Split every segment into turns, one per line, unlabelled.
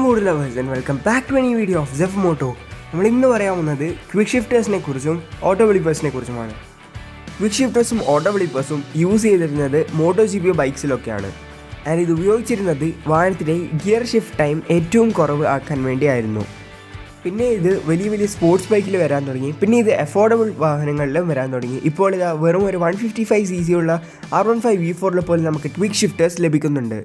motolovers and welcome back to a new video of Zephyr moto. നമ്മൾ ഇന്ന് പറയാൻ പോകുന്നത് ക്വിക്ഷിഫ്റ്റേഴ്സിനെ കുറിച്ചും ഓട്ടോബ്ലിപ്പേഴ്സിനെ കുറിച്ചുമാണ്. ക്വിക്ഷിഫ്റ്റേഴ്സും ഓട്ടോബ്ലിപ്പേഴ്സും യൂസ് ചെയ്തിരുന്നത് മോട്ടോ GP ബൈക്സിലൊക്കെയാണ്. ആൻഡ് ഇത് ഉപയോഗിച്ചിരുന്നത് വാഹനത്തിലെ ഗിയർ ഷിഫ്റ്റ് ടൈം ഏറ്റവും കുറവ് ആക്കാൻ വേണ്ടിയായിരുന്നു. പിന്നെ ഇത് വലിയ സ്പോർട്സ് ബൈക്കിൽ വരാൻ തുടങ്ങി. പിന്നെ ഇത് അഫോർഡബിൾ വാഹനങ്ങളിലും വരാൻ തുടങ്ങി. ഇപ്പോൾ ഇത് വെറും ഒരു 155cc ഉള്ള R15 V4 പോലും നമുക്ക് ക്വിക്ക് ഷിഫ്റ്റേഴ്സ് ലഭിക്കുന്നുണ്ട്.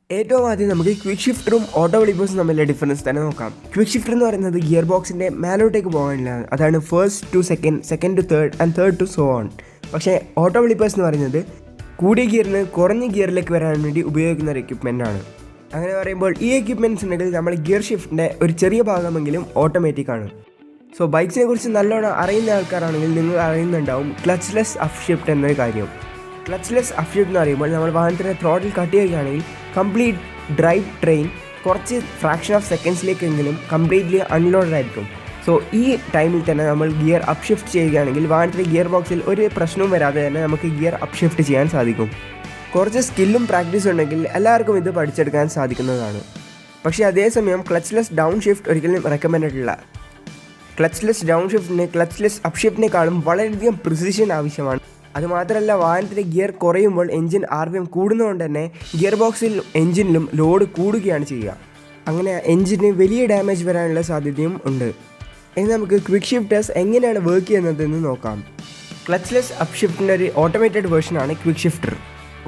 ഏറ്റവും ആദ്യം നമുക്ക് ക്വിക്ക് ഷിഫ്റ്ററും ഓട്ടോബ്ലിപ്പേഴ്സും തമ്മിലുള്ള ഡിഫറൻസ് തന്നെ നോക്കാം. ക്വിക്ക് ഷിഫ്റ്റർ എന്ന് പറയുന്നത് ഗിയർ ബോക്സിൻ്റെ മേലോട്ടേക്ക് പോകാനില്ല, അതാണ് first to second, second to third and third to so on. പക്ഷേ ഓട്ടോബ്ലിപ്പേഴ്സ് എന്ന് പറയുന്നത് കൂടിയ ഗിയറിന് കുറഞ്ഞ ഗിയറിലേക്ക് വരാൻ വേണ്ടി ഉപയോഗിക്കുന്ന ഒരു എക്യുപ്മെൻ്റാണ്. അങ്ങനെ പറയുമ്പോൾ ഈ എക്യുപ്മെൻറ്റ്സ് ഉണ്ടെങ്കിൽ നമ്മൾ ഗിയർ ഷിഫ്റ്റിൻ്റെ ഒരു ചെറിയ ഭാഗമെങ്കിലും ഓട്ടോമാറ്റിക്കാണ്. സോ ബൈക്സിനെ കുറിച്ച് നല്ലോണം അറിയുന്ന ആൾക്കാരാണെങ്കിൽ നിങ്ങൾ അറിയുന്നുണ്ടാവും ക്ലച്ച്ലെസ് അപ്പ് ഷിഫ്റ്റ് എന്നൊരു കാര്യം. ക്ലച്ച്ലെസ് അപ്പ് ഷിഫ്റ്റ് എന്ന് പറയുമ്പോൾ നമ്മൾ വാഹനത്തിൻ്റെ ത്രോട്ടിൽ കട്ട് ചെയ്യുകയാണെങ്കിൽ കംപ്ലീറ്റ് ഡ്രൈവ് ട്രെയിൻ കുറച്ച് ഫ്രാക്ഷൻ ഓഫ് സെക്കൻഡ്സിലേക്കെങ്കിലും കംപ്ലീറ്റ്ലി അൺലോഡഡ് ആയിരിക്കും. സോ ഈ ടൈമിൽ തന്നെ നമ്മൾ ഗിയർ അപ്പ് ഷിഫ്റ്റ് ചെയ്യുകയാണെങ്കിൽ വാഹനത്തിൻ്റെ ഗിയർ ബോക്സിൽ ഒരു പ്രശ്നവും വരാതെ തന്നെ നമുക്ക് ഗിയർ അപ്പ് ഷിഫ്റ്റ് ചെയ്യാൻ സാധിക്കും. കുറച്ച് സ്കില്ലും പ്രാക്ടീസും ഉണ്ടെങ്കിൽ എല്ലാവർക്കും ഇത് പഠിച്ചെടുക്കാൻ സാധിക്കുന്നതാണ്. പക്ഷേ അതേസമയം ക്ലച്ച്ലെസ് ഡൗൺ ഷിഫ്റ്റ് ഒരിക്കലും റെക്കമെൻഡഡ് അല്ല. ക്ലച്ച്ലെസ് ഡൗൺ ഷിഫ്റ്റിന് ക്ലച്ച്ലെസ് അപ്പ് ഷിഫ്റ്റിനേക്കാളും വളരെയധികം പ്രിസിഷൻ ആവശ്യമാണ്. അതുമാത്രമല്ല വാഹനത്തിൻ്റെ ഗിയർ കുറയുമ്പോൾ എൻജിൻ RPM കൂടുന്നതുകൊണ്ട് തന്നെ ഗിയർ ബോക്സിൽ എൻജിനിലും ലോഡ് കൂടുകയാണ് ചെയ്യുക. അങ്ങനെ എൻജിന് വലിയ ഡാമേജ് വരാനുള്ള സാധ്യതയും ഉണ്ട്. ഇനി നമുക്ക് ക്വിക്ക് ഷിഫ്റ്റേഴ്സ് എങ്ങനെയാണ് വർക്ക് ചെയ്യുന്നതെന്ന് നോക്കാം. ക്ലച്ച്ലെസ് അപ്പ് ഷിഫ്റ്റിൻ്റെ ഒരു ഓട്ടോമേറ്റഡ് വേർഷനാണ് ക്വിക്ക് ഷിഫ്റ്റർ.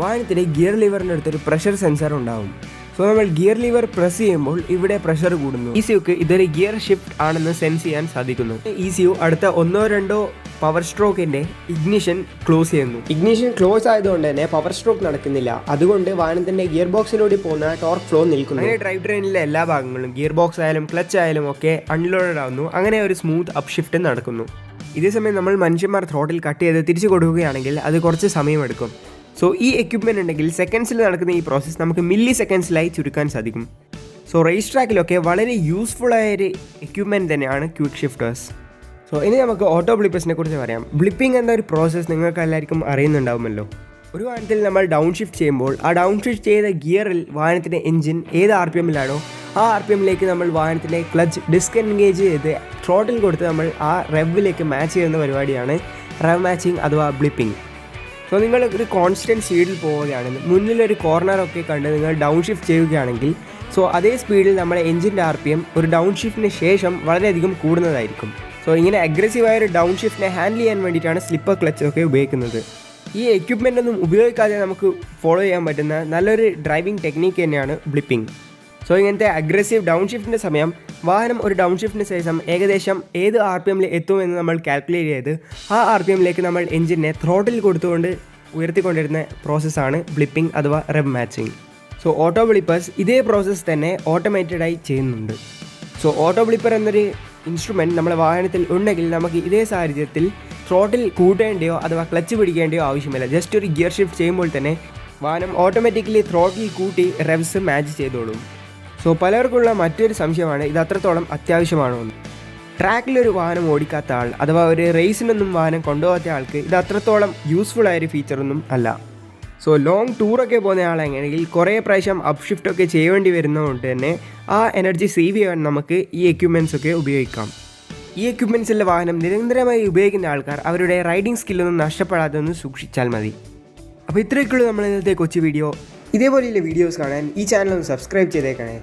വാഹനത്തിലെ ഗിയർ ലിവറിൻ്റെ അടുത്തൊരു പ്രഷർ സെൻസർ ഉണ്ടാവും. സോ നമ്മൾ ഗിയർ ലിവർ പ്രസ് ചെയ്യുമ്പോൾ ഇവിടെ പ്രഷർ കൂടുന്നു. ECUക്ക് ഇതൊരു ഗിയർ ഷിഫ്റ്റ് ആണെന്ന് സെൻസ് ചെയ്യാൻ സാധിക്കുന്നു. ECU അടുത്ത 1-2 പവർ സ്ട്രോക്കിൻ്റെ ഇഗ്നിഷൻ ക്ലോസ് ചെയ്യുന്നു. ഇഗ്നിഷൻ ക്ലോസ് ആയതുകൊണ്ട് തന്നെ പവർ സ്ട്രോക്ക് നടക്കുന്നില്ല. അതുകൊണ്ട് വാഹനത്തിൻ്റെ ഗിയർ ബോക്സിലൂടെ പോകുന്ന ടോർക്ക് ഫ്ലോ നിൽക്കുന്നു. അങ്ങനെ ഡ്രൈവ് ട്രെയിനിലെ എല്ലാ ഭാഗങ്ങളും ഗിയർ ബോക്സ് ആയാലും ക്ലച്ച് ആയാലും ഒക്കെ അൺലോഡഡ് ആവുന്നു. അങ്ങനെ ഒരു സ്മൂത്ത് അപ്പ് ഷിഫ്റ്റ് നടക്കുന്നു. ഇതേസമയം നമ്മൾ മനുഷ്യന്മാർ ത്രോട്ടിൽ കട്ട് ചെയ്ത് തിരിച്ചു കൊടുക്കുകയാണെങ്കിൽ അത് കുറച്ച് സമയമെടുക്കും. സോ ഈ എക്യുപ്മെൻറ്റ് ഉണ്ടെങ്കിൽ സെക്കൻഡ്സിൽ നടക്കുന്ന ഈ പ്രോസസ്സ് നമുക്ക് മില്ലി സെക്കൻഡ്സിലായി ചുരുക്കാൻ സാധിക്കും. സോ റേസ് ട്രാക്കിലൊക്കെ വളരെ യൂസ്ഫുള്ളായൊരു എക്യുപ്മെൻറ്റ് തന്നെയാണ് ക്വിക്ക് ഷിഫ്റ്റേഴ്സ്. സോ ഇനി നമുക്ക് ഓട്ടോബ്ലിപ്പേഴ്സിനെ കുറിച്ച് പറയാം. ബ്ലിപ്പിംഗ് എന്നൊരു പ്രോസസ്സ് നിങ്ങൾക്ക് എല്ലാവർക്കും അറിയുന്നുണ്ടാവുമല്ലോ. ഒരു വാഹനത്തിൽ നമ്മൾ ഡൗൺ ഷിഫ്റ്റ് ചെയ്യുമ്പോൾ ആ ഡൗൺ ഷിഫ്റ്റ് ചെയ്ത ഗിയറിൽ വാഹനത്തിൻ്റെ എൻജിൻ ഏത് RPMലാണോ ആ RPMലേക്ക് നമ്മൾ വാഹനത്തിൻ്റെ ക്ലച്ച് ഡിസ്എൻഗേജ് ചെയ്ത് ത്രോട്ടിൽ കൊടുത്ത് നമ്മൾ ആ റെവിലേക്ക് മാച്ച് ചെയ്യുന്ന പരിപാടിയാണ് റെവ്-മാച്ചിങ് അഥവാ ബ്ലിപ്പിംഗ്. സോ നിങ്ങൾ ഒരു കോൺസ്റ്റൻറ്റ് സ്പീഡിൽ പോവുകയാണെങ്കിൽ മുന്നിലൊരു കോർണറൊക്കെ കണ്ട് നിങ്ങൾ ഡൗൺ ഷിഫ്റ്റ് ചെയ്യുകയാണെങ്കിൽ സോ അതേ സ്പീഡിൽ നമ്മുടെ എൻജിൻ്റെ RPM ഒരു ഡൗൺ ഷിഫ്റ്റിന് ശേഷം വളരെയധികം കൂടുന്നതായിരിക്കും. സോ ഇങ്ങനെ അഗ്രസീവായ ഒരു ഡൗൺ ഷിഫ്റ്റിനെ ഹാൻഡിൽ ചെയ്യാൻ വേണ്ടിയിട്ടാണ് സ്ലിപ്പർ ക്ലച്ചൊക്കെ ഉപയോഗിക്കുന്നത്. ഈ എക്യുപ്മെൻ്റ് ഒന്നും ഉപയോഗിക്കാതെ നമുക്ക് ഫോളോ ചെയ്യാൻ പറ്റുന്ന നല്ലൊരു ഡ്രൈവിംഗ് ടെക്നീക്ക് തന്നെയാണ് ബ്ലിപ്പിംഗ്. സോ ഇങ്ങനത്തെ അഗ്രസീവ് ഡൗൺ ഷിഫ്റ്റിൻ്റെ സമയം വാഹനം ഒരു ഡൗൺ ഷിഫ്റ്റിന് ശേഷം ഏകദേശം ഏത് RPMൽ എത്തുമെന്ന് നമ്മൾ കാൽക്കുലേറ്റ് ചെയ്ത് ആ RPMലേക്ക് നമ്മൾ എൻജിനെ ത്രോട്ടിൽ കൊടുത്തുകൊണ്ട് ഉയർത്തിക്കൊണ്ടിരുന്ന പ്രോസസ്സാണ് ബ്ലിപ്പിംഗ് അഥവാ റെവ്-മാച്ചിങ്. സോ ഓട്ടോബ്ലിപ്പേഴ്സ് ഇതേ പ്രോസസ്സ് തന്നെ ഓട്ടോമേറ്റഡായി ചെയ്യുന്നുണ്ട്. സോ ഓട്ടോബ്ലിപ്പർ എന്നൊരു ഇൻസ്ട്രുമെൻറ്റ് നമ്മുടെ വാഹനത്തിൽ ഉണ്ടെങ്കിൽ നമുക്ക് ഇതേ സാഹചര്യത്തിൽ ത്രോട്ടിൽ കൂട്ടേണ്ടയോ അഥവാ ക്ലച്ച് പിടിക്കേണ്ടയോ ആവശ്യമില്ല. ജസ്റ്റ് ഒരു ഗിയർ ഷിഫ്റ്റ് ചെയ്യുമ്പോൾ തന്നെ വാഹനം ഓട്ടോമാറ്റിക്കലി ത്രോട്ടിൽ കൂട്ടി റെവ്സ് മാച്ച് ചെയ്തോളും. സോ പലർക്കുള്ള മറ്റൊരു സംശയമാണ് ഇത് അത്രത്തോളം അത്യാവശ്യമാണോ എന്ന്. ട്രാക്കിലൊരു വാഹനം ഓടിക്കാത്ത ആൾ അഥവാ ഒരു റേസിനൊന്നും വാഹനം കൊണ്ടുപോകാത്ത ആൾക്ക് ഇത് അത്രത്തോളം യൂസ്ഫുൾ ആയൊരു ഫീച്ചറൊന്നും അല്ല. സോ ലോങ് ടൂറൊക്കെ പോകുന്ന ആളെങ്ങനെയെങ്കിൽ കുറേ പ്രാവശ്യം അപ്പ് ഷിഫ്റ്റൊക്കെ ചെയ്യേണ്ടി വരുന്നതുകൊണ്ട് തന്നെ ആ എനർജി സേവ് ചെയ്യാൻ നമുക്ക് ഈ എക്യുപ്മെൻറ്റ്സൊക്കെ ഉപയോഗിക്കാം. ഈ എക്യുപ്മെൻറ്റ്സിലെ വാഹനം നിരന്തരമായി ഉപയോഗിക്കുന്ന ആൾക്കാർ അവരുടെ റൈഡിങ് സ്കില്ലൊന്നും നഷ്ടപ്പെടാതെ ഒന്ന് സൂക്ഷിച്ചാൽ മതി. അപ്പോൾ ഇത്രയൊക്കെയുള്ളൂ നമ്മൾ ഇന്നത്തെ കൊച്ചു വീഡിയോ. ഇതേപോലെയുള്ള വീഡിയോസ് കാണാൻ ഈ ചാനൽ ഒന്ന് സബ്സ്ക്രൈബ് ചെയ്തേക്കണേ.